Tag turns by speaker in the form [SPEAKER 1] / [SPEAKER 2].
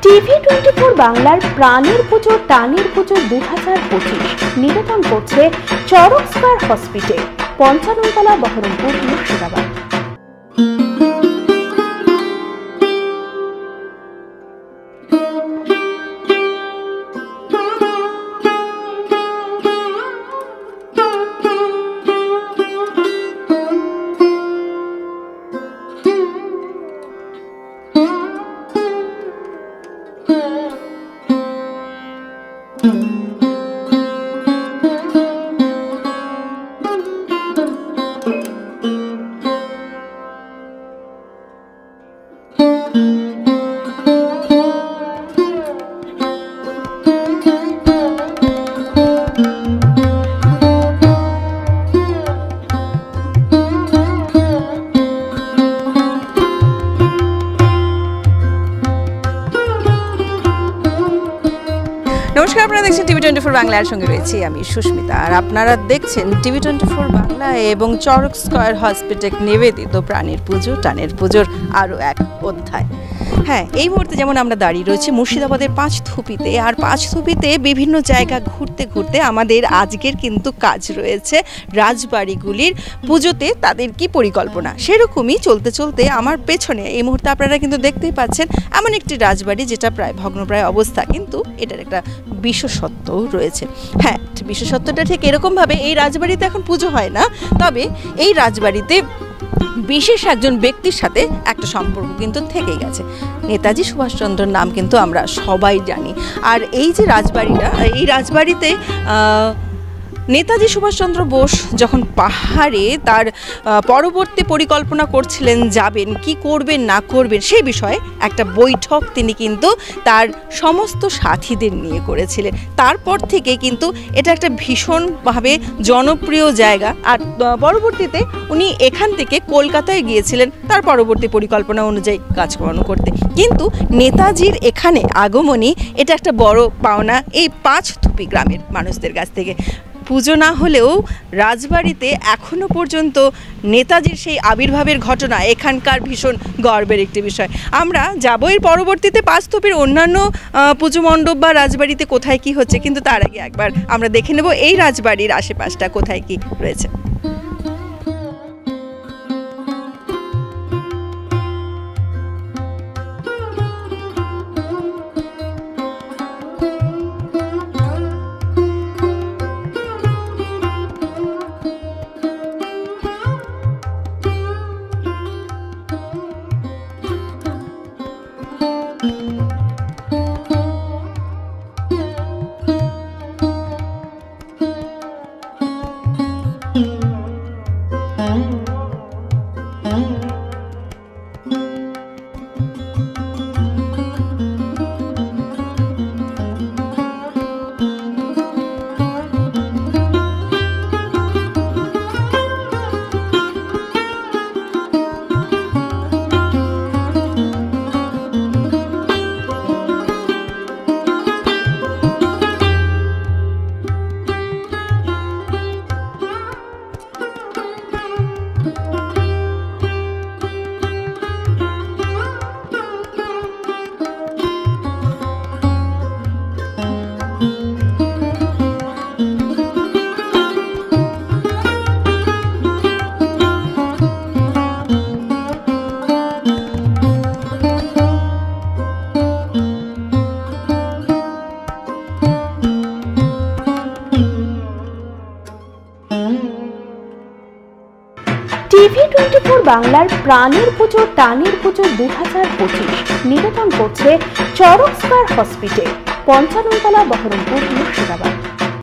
[SPEAKER 1] TV24 বাংলার প্রাণের পুজো টানের পুজো 2025 নিবেদন করছে চরক স্কয়ার হসপিটাল, 55 তলা, বহরমপুর, মুর্শিদাবাদ।
[SPEAKER 2] নমস্কার, আপনারা দেখছেন TV24 বাংলার সঙ্গে রয়েছি আমি সুস্মিতা। আর আপনারা দেখছেন TV24 বাংলা এবং চরক স্কয়ার হসপিটাল নিবেদিত প্রাণের পুজো টানের পুজোর আরও এক অধ্যায়। হ্যাঁ, এই মুহূর্তে যেমন আমরা দাঁড়িয়ে রয়েছি মুর্শিদাবাদের পাঁচথুপিতে, আর পাঁচথুপিতে বিভিন্ন জায়গা ঘুরতে ঘুরতে আমাদের আজকের কিন্তু কাজ রয়েছে রাজবাড়িগুলির পুজোতে তাদের কি পরিকল্পনা। সেরকমই চলতে চলতে আমার পেছনে এই মুহূর্তে আপনারা কিন্তু দেখতেই পাচ্ছেন এমন একটি রাজবাড়ি যেটা প্রায় ভগ্নপ্রায় অবস্থা, কিন্তু এটার একটা বিশেষত্বও রয়েছে। হ্যাঁ, বিশেষত্বটা ঠিক এরকমভাবে, এই রাজবাড়িতে এখন পুজো হয় না, তবে এই রাজবাড়িতে বিশেষ একজন ব্যক্তির সাথে একটা সম্পর্ক কিন্তু থেকেই গেছে। নেতাজি সুভাষচন্দ্রের নাম কিন্তু আমরা সবাই জানি। আর এই যে রাজবাড়িটা, এই রাজবাড়িতে নেতাজি সুভাষচন্দ্র বোস যখন পাহাড়ে তার পরবর্তী পরিকল্পনা করছিলেন যাবেন, কি করবেন না করবেন সেই বিষয়ে একটা বৈঠক তিনি কিন্তু তার সমস্ত সাথীদের নিয়ে করেছিলেন। তারপর থেকে কিন্তু এটা একটা ভীষণভাবে জনপ্রিয় জায়গা। আর পরবর্তীতে উনি এখান থেকে কলকাতায় গিয়েছিলেন তার পরবর্তী পরিকল্পনা অনুযায়ী কাজকর্ম করতে। কিন্তু নেতাজির এখানে আগমনী এটা একটা বড় পাওনা এই পাঁচথুপি গ্রামের মানুষদের কাছ থেকে। পুজো না হলেও রাজবাড়িতে এখনও পর্যন্ত নেতাজির সেই আবির্ভাবের ঘটনা এখানকার ভীষণ গর্বের একটি বিষয়। আমরা যাবো এর পরবর্তীতে পাঁচথুপির অন্যান্য পুজো মণ্ডপ বা রাজবাড়িতে কোথায় কি হচ্ছে, কিন্তু তার আগে একবার আমরা দেখে নেব এই রাজবাড়ির আশেপাশটা কোথায় কি রয়েছে।
[SPEAKER 1] TV24 বাংলার প্রাণের পুজো টানের পুজো 2025 নিবেদন করছে চরক স্কয়ার হসপিটাল, 55 তলা, বহরমপুর, মুর্শিদাবাদ।